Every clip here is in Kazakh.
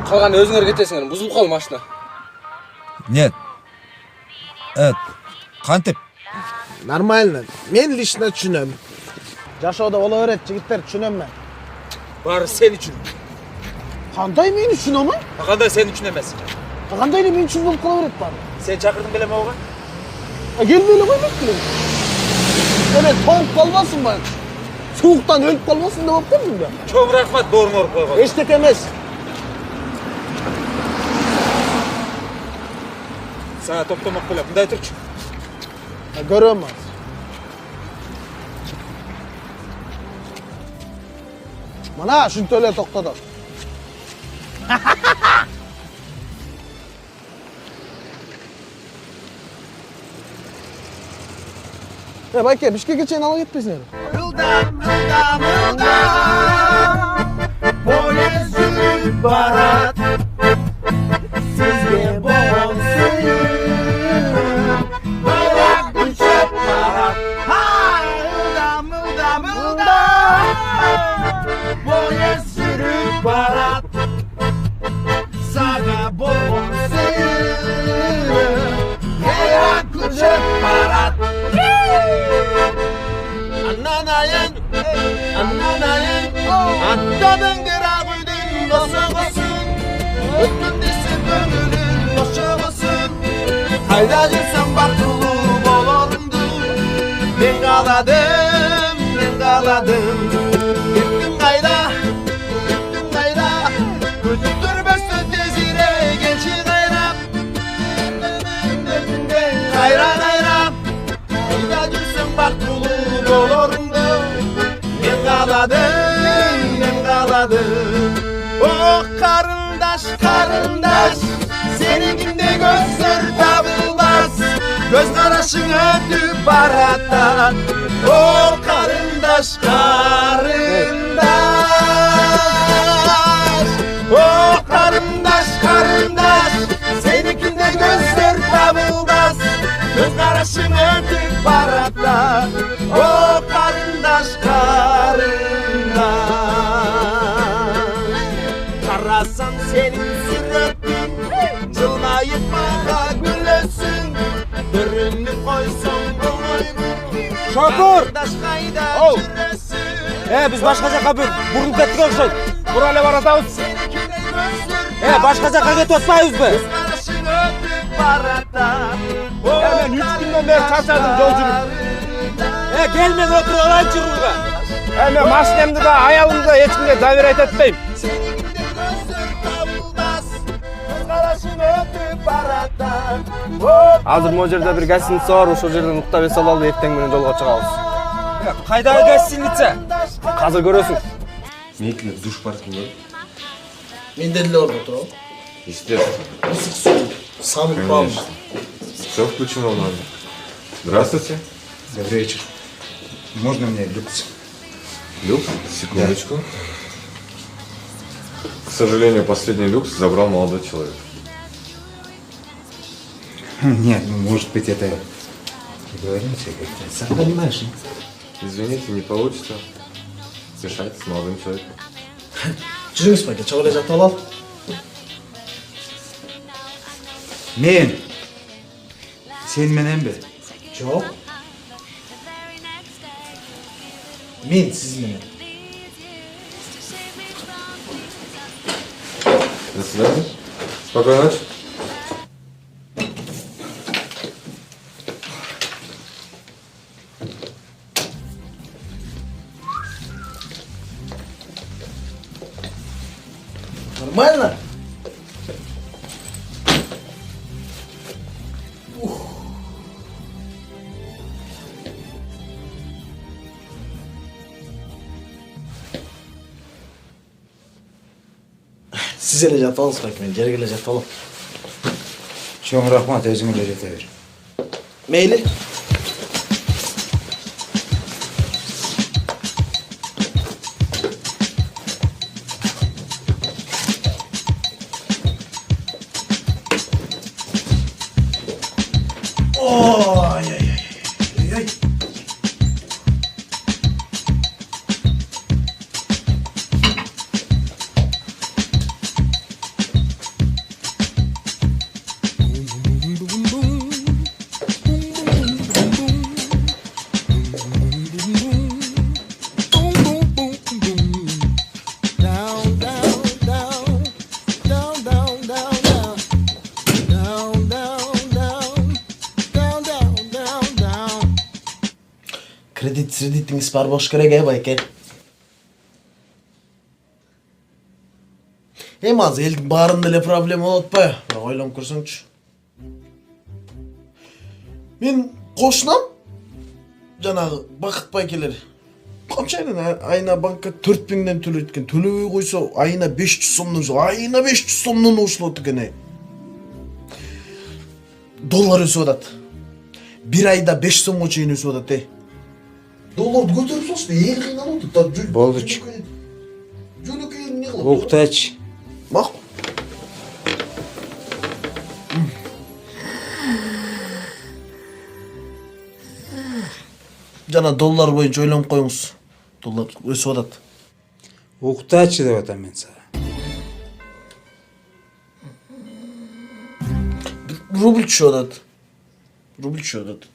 Kalgan özüңөр кетесиңер. Buzulup калды машина. Нет. Кантип? Нормально. Мен лично түшүнөм. Жашоодо боло берет, жигиттер, түшүнөм мен. Баары сен үчүн. Кандай мен үчүн ама? Кандай сен үчүн эмес. Кандай эле мен үчүн болуп кала берет баары. Сен чакырдың белем ага? Келбей эле коймок белем. Эле тоңуп калбасын баягы. Сууктан өлүп калбасын деп алып келдим да. Чоң рахмат дооруңу оруп койгон. Эчтеке эмес. Сага токтомок белем. Мындай турчу. Көрөм азыр. Мына ушинтип эле токтодо. Байке, Бишкекке чейин ала кетпесиңер. Poyez yürüp barat Sizge bol suyun Bayrak uçup barat Mılda Poyez yürüp barat Sana bol suyun Bayrak uçup barat Ananayın Atladın kırağıdın boşağısın Öttün desin gönlün boşağısın Hayda жүрсем бақытлы боларыңды Мен қаладым Ертің қайда Көзің түрбесті тезире келші қайрап Қайра Hayda жүрсем бақытлы боларыңды Мен қаладым Oh karındaş Seninkinde gözler tabılmaz Göz karışın ötüp barattan Oh karındaş Oh karındaş Seninkinde gözler tabılmaz Göz karışın ötüp barattan Oh karındaş Karasan senin suratın Cılmayıp bana gülesin Dürünü koysun koygun Şakur! Oğul! Biz Biz başka jaka burunup kettik okşoyt. Buraya baratабыз. Başka jaka ketip atpайбыз be? Ben 3 günden beri çarşardım yol жүрүп. Gelmen otur olayınçı ruga. Мен машинамды да, аялымды да ешкімге доверять etпейм. Азыр могу жерде бир гостиница бар, ошол жерден уктап эс алалы, эртең менен жолго чыгабыз. Кайдагы гостиница? Азыр көрөсүң. Мейтлер душ паркинг бар? Менде деле ордо турабы? Естественно. Ысык суу, самый главный. Все включено в номер. Здравствуйте. Добрый вечер. Можно мне люкс? Люкс? Секундочку. К сожалению, последний люкс забрал молодой человек. Нет, может быть, это... Договоримся как-то. Сам понимаешь. Извините, не получится. Решайте с молодым человеком. Жүрүңүз байке, чыгып эле жатып алалы. Мен. Sen menenби? Жок. Мен сиз менен. До свидания. Спокойной ночи. Нормально? Siz ele жатып алыңыз байке, мен жерге эле жатып алам. Чоң рахмат, өзүң эле жете бер. Мейли. Kreditiniz var boş gerek bayke. Hem az elдің барында эле проблема болот па? Ойлонуп көрсөңчү. Мен кошунам жанагы Бакыт байкелер. Камчайдын айына банкка 4000ден төлөйт экен. Төлөбөй койсо айына 500 сомдон, айына 500 сомдон ушулот экен. Доллар өсүп атат. Bir ayda 5 сомго чейин өсүп атат. Долларды көтөрүп салышты, эл кыйналып атат. Болдучу. Жөнөкөй эмне кылып? Уктач. Макул. Жана доллар боюнча ойлонуп коюңуз. Доллар өсүп атат. Уктачы деп атам мен сага. Рубль түшүп атат. Рубль түшүп атат.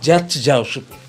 Жатчы жабышып.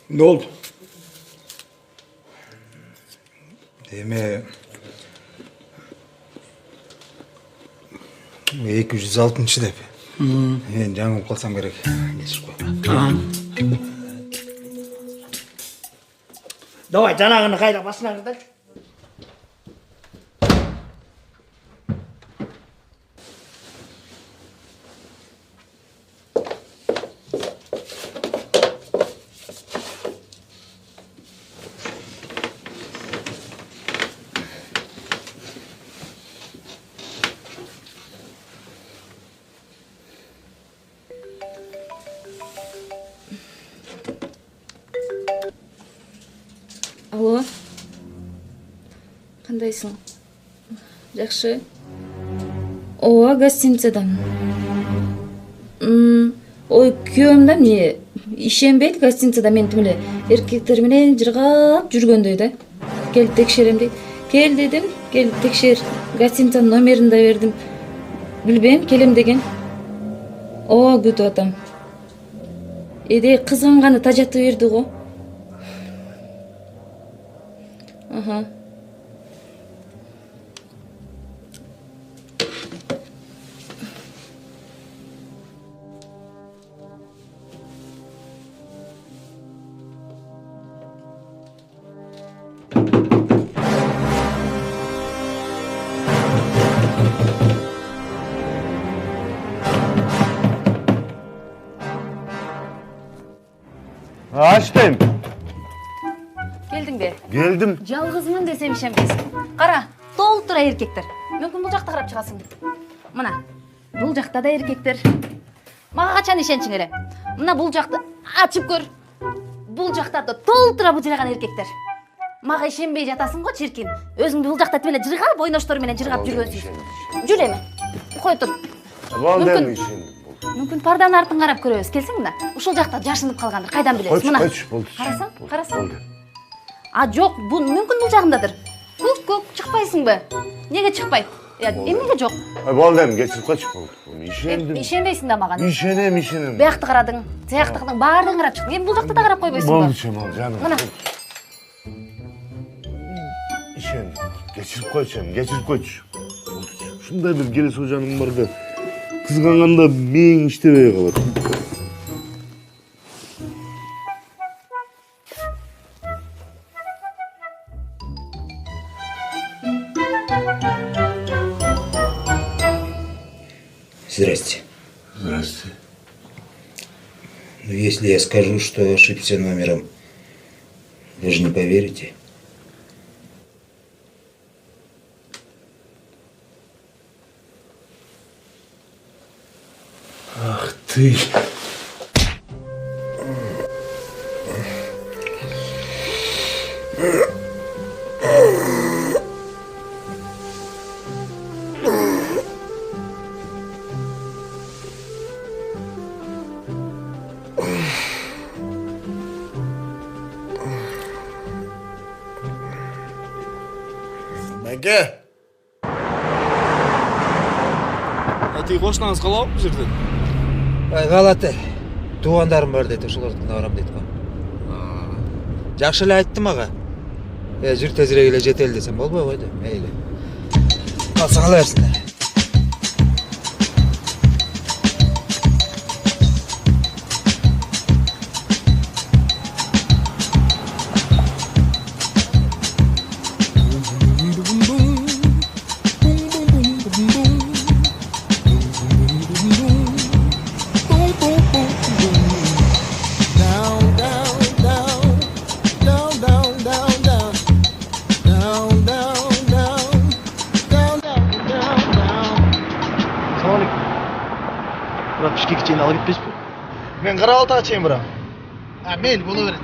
Ne oldu? Deme 206 деп. Мен жаңылып қалсам керек. Кешіріп қойма. Давай, жанағыны қайда басына кірді. Алло. Кандайсың? Жакшы. Ооба, гостиницадан. Ой, күйөөм да эмне ишенбейт гостиницада мен тим эле эркектер менен жыргап жүргөндөй да. Келип текшерем дейт. Кел дедим, келип текшер. Гостиницанын номерин да бердим. Билбейм, келем деген. Ооба, күтүп атам. Эде кызганганы тажатып берди го. Aha. Açtım. Geldin be. Geldim. Жалгызмын десем ишенбейсиң. Кара, толтура эркектер. Мүмкүн бул жакта карап чыгасың. Мына бул жакта да эркектер. Мага качан ишенчиң эле? Мына бул жакты ачып көр. Бул жакта да толтура быжыраган эркектер. Мага ишенбей жатасың го, чиркин. Өзүңдү бул жакта тип эле жыргап, ойноштор менен жыргап жүргөнсүң. Жүр эми. Кой тур. Балдем ишендим. Мүмкүн парданын артын карап көрөбүз. Келсең мына. Ушул жакта жашынып калгандыр. Кайдан билебиз? Мына. Карасаң. Жок, бул мүмкүн бул жагындадыр. Көк, чыкпайсыңбы? Неге чыкпайт? Эмнеге жок? Балдем кечирип койчу болду. Ишендим. Ишенбейсиң да мага. Ишенем. Буякты карадың, тиякты кылдың, баардыгын карап чыктың. Эми бул жакта да карап койбойсуңбу? Болду, жаным. Мына. Ишендим. Кечирип койчу. Ушундай бир келе сожаным бар да. Кызганганда мээң иштебей калат. Здрасте. Здрасте. Ну, если я скажу, что ошибся номером, вы же не поверите. Ах ты. Мәке. Тиги кошунаңыз калабы бул жерден? Калаты. Туугандарым бар дейт, ошолордун барам дейт го. Жакшы эле айтты мага. Жүр тезирээк эле жетели десем болбой койду. Мейли. Калсаң ала берсиңер. Бирок бишкекке чейин алып кетпесизби? Мен Карабалтага чейин барам. Мейли, боло берет.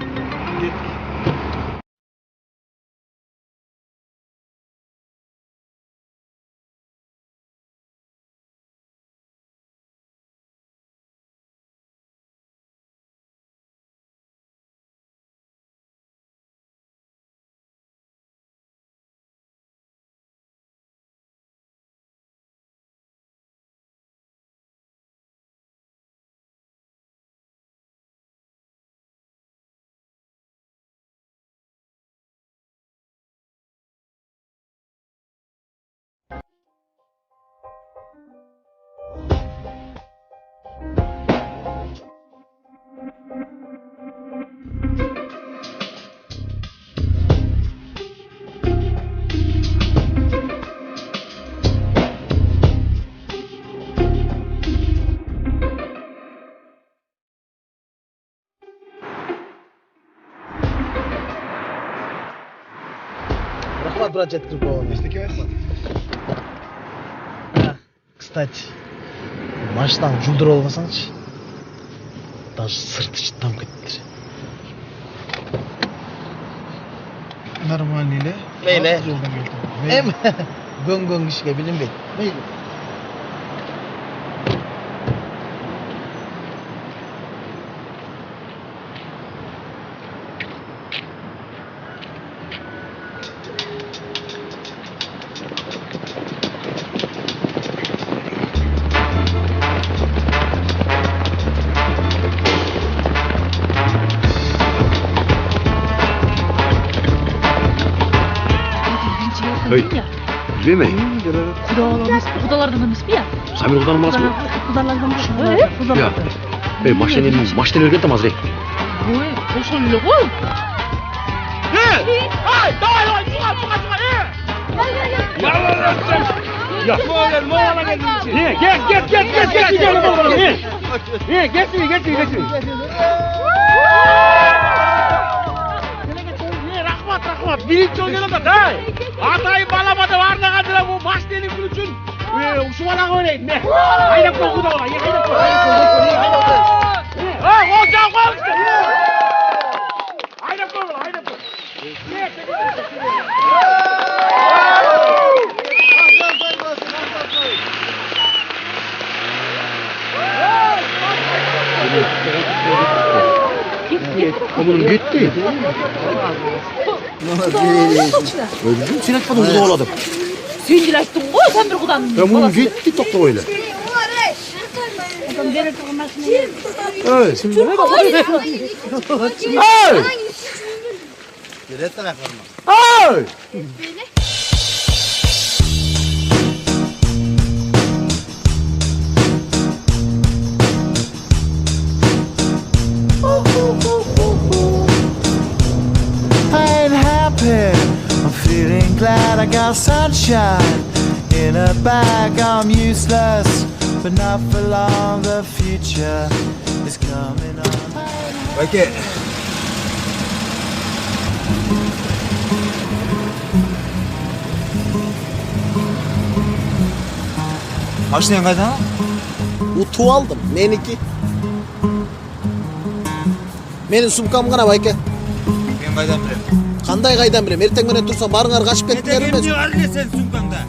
Рахмат, брат, жеткирип койгон. Эчтеке эмес. Кстати, машинаны жулдуруп албасаңчы. Даже сырты чыттам кетти. Нормально эле. Мейли. Эми гөң кишиге билинбейт. Мейли. Bilme. Кудалардан эмес бия? Samir kudan olmaz mı? Кудалардан эмес. Ya. Maçtan öyle gittim Azrek. Ой, ошол эле го. Рахмат. Биrinci ol gelin de. Atayı balamadı var ne Sen etmedin kuda oladım. Sen de ayttın go, sen bir kudanın. Ben bunu gitti tokla öyle. Sen de I ain't happy. I'm feeling glad I got sunshine in a bag. I'm useless, but not for long. The future is coming on. Bayke. Машинаны қайдан ал? Utu aldım. Meniki. Menin suмкам ғана байке. Мен қайдан білем? Қандай қайдан білем? Ертең менен тұрсам барыңар қашып кеттіңер емес. Не бар эле сен сумкаңда?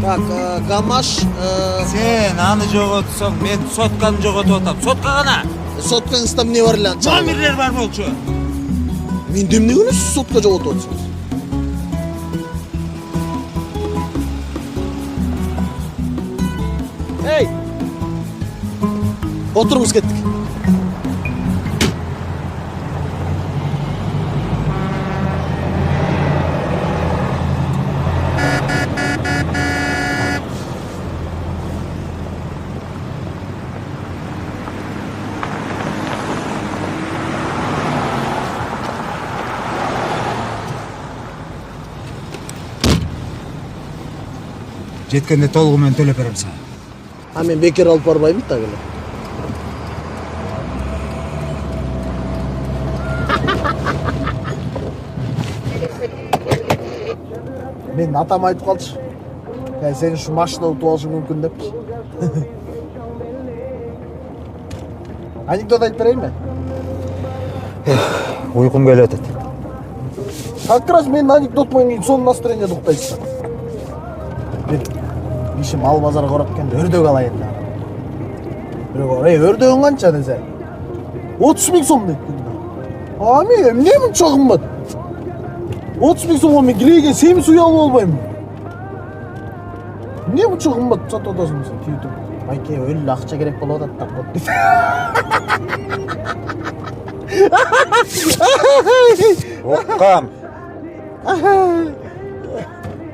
Так, гамаш, Сен аны жоготсоң, мен сотканы жоготуп атам. Сотка гана. соткаңызда не бар эле? Номерлер бар болчу. Мен демне күнү сіз сотка жоготуп атсыңыз. Эй! Отырыңыз кеттік. Жеткенде толугу менен төлөп берем сага. Ha men bekar alып барбаймын так эле. Мен атам айтып калчы. Сен ушу машина утуп алышың мүмкүн депчи. Анекдот айтып берейинби? Уйкум келип атат. Как раз менин анекдот менен сон настроениеде уктайсың. Иши мал базарга барып келгенде өрдөк алайын да. Бирок, өрдөгүң канча десе? 30.000 сом дейт. А мен эмне мынча кымбат? 30.000 сомго мен килеге семиз уй алып албайм. Эмне мынча кымбат сатып атасың сен тиютуп? Байке, өлү акча керек болуп атат так болот дейт. Уккам.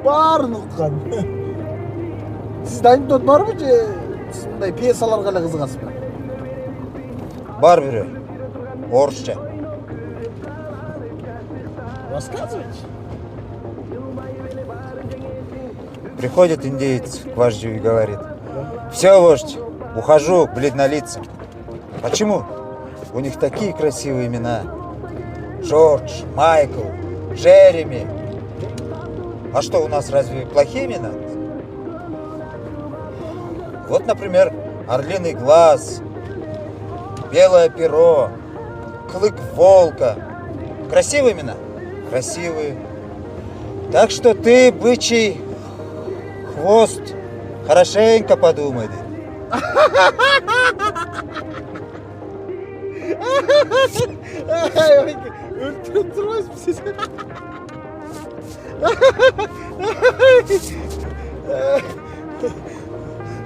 Баарын уткан. Сизде анекдот барбы же сиз мындай пьесаларга эле кызыгасызбы? Бар бирөө. Орусча. Рассказывайте. Приходит индеец к вождю и говорит: «Все, вождь, ухожу, бледнолицым». Почему? У них такие красивые имена. Джордж, Майкл, Джереми. А что, у нас разве плохие имена? Вот, например, Орлиный глаз, Белое перо, Клык волка. Красивые имена? Красивые. Так что ты, бычий хвост, хорошенько подумай. Өлтүрүп турбайсызбы сиз?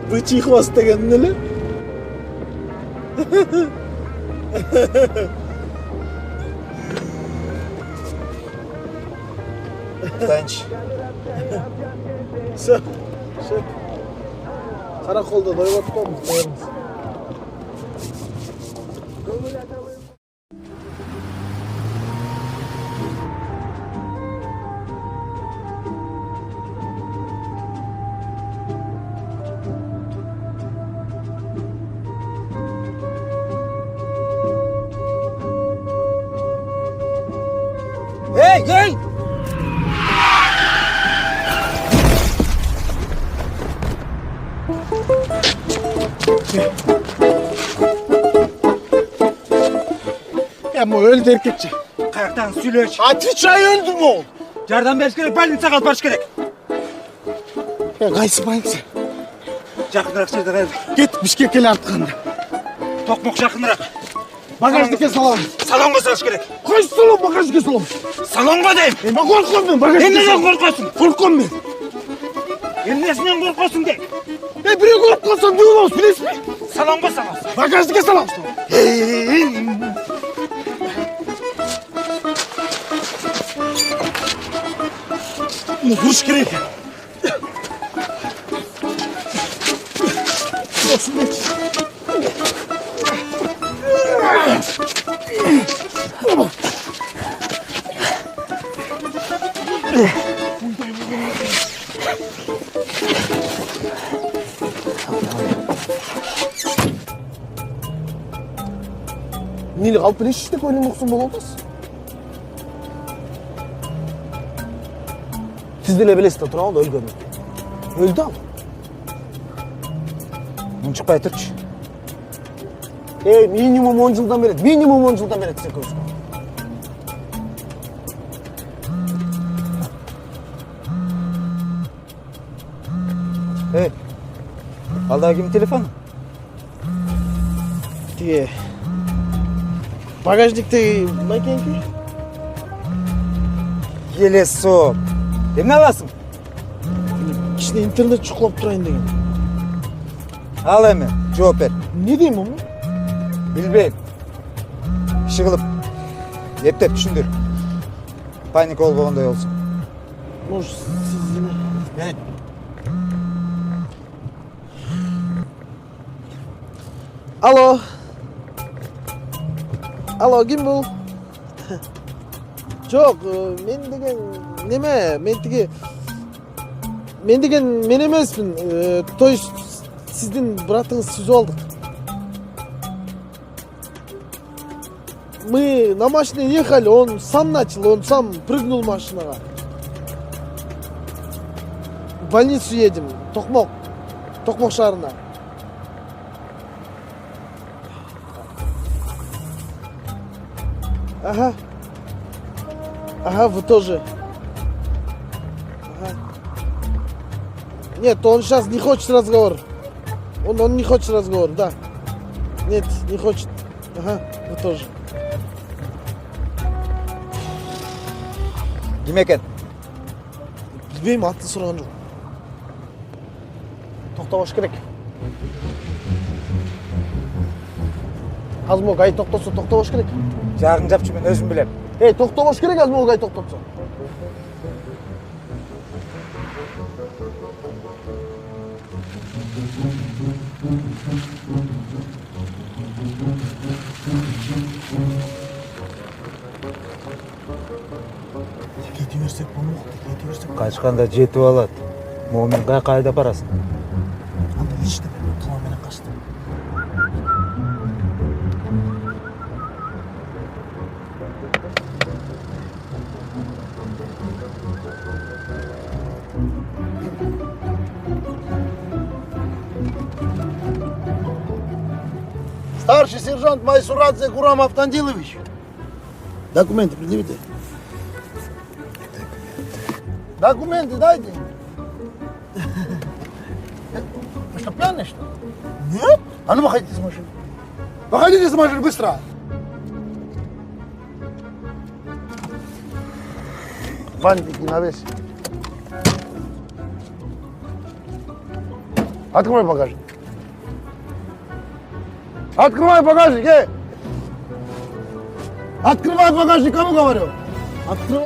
Бычий хвост деген эмне эле? Танч. Все. Караколдон ойлоп коебуз, коебуз. Эй, эй! Ama öldü erkekçi. Kayaktan süleç. Atviçay öldü mü oğlum? Yardım beriş gerek, больница kalp bariş gerek. Ya kaysı bayınsa. Жақынырақ жерде қайыр. Git Bişkek gel artık anda. Тоқмоқ жақынырақ. Bagajdık'a salam. Салонға салыш керек. Kaç salam bagajdık'a salam. Салонға дейм. Ben korkuyorum ben bagajdık'a Емнеден salam. қорқасың? Korkuyorum ben. Емнесінен қорқасың де. Biri korkup kalsam ne olmaz bilirsin mi? Салонға саласың. Bagajdık'a salam. Bunu vuruş gerek. Olsun ne? Nil kalp ne şişte böyle moksun bol olmaz. Siz de lebelesi de Turan da öldü mü? Öldü ama. Mun çıkpay turчу. Minimum 10 yıldan beri. Minimum 10 yıldan beri size konuşma. Алдағы кім телефон? Diye. Bagajlıkta makinki. Елес соп. Емне аласың? İçinde internet çıkıp durayın деген. Ал эми, жооп бер. Ne diyeyim onu? Билбейм. Киши кылып эптеп түшүндүр. Паника болбогондой болсун. Может siz yine. Alo. Alo kim bu? Çok men degen neme? Men degen men emasmın. Toy sizden bıraktığınız sözü aldık. Мы на машине ехали, он сам начал, он сам прыгнул в машину. В больницу едем, Токмок шарына. Ага. Ага, вы тоже. Ага. Нет, он сейчас не хочет разговор. Он не хочет разговор, да. Нет, не хочет. Ага, вы тоже. Ким экен? Bilmeyim, атын сұраған жоқ. Тоқтабаш керек. Азым ол гай тоқтаса тоқтабаш керек. Жагың жапчы, мен өзүм билем. Тоқтабаш керек азым ол гай тоқтатса. Кете берсек болмақ, кете берсек. Качканда жетип алат. Момин кайда барасың? Анда лично мен тума менен качтым. Старший сержант Майсурадзе Гурам Автандилович. Документы предъявите. Документы дайте. Вы что, пьяный, что ли? Нет? А ну выходите из машины. Выходите из машины быстро. Бантики навесь. Открой багажник. Открывай багажник, Открывай багажник, кому говорю? Открывай.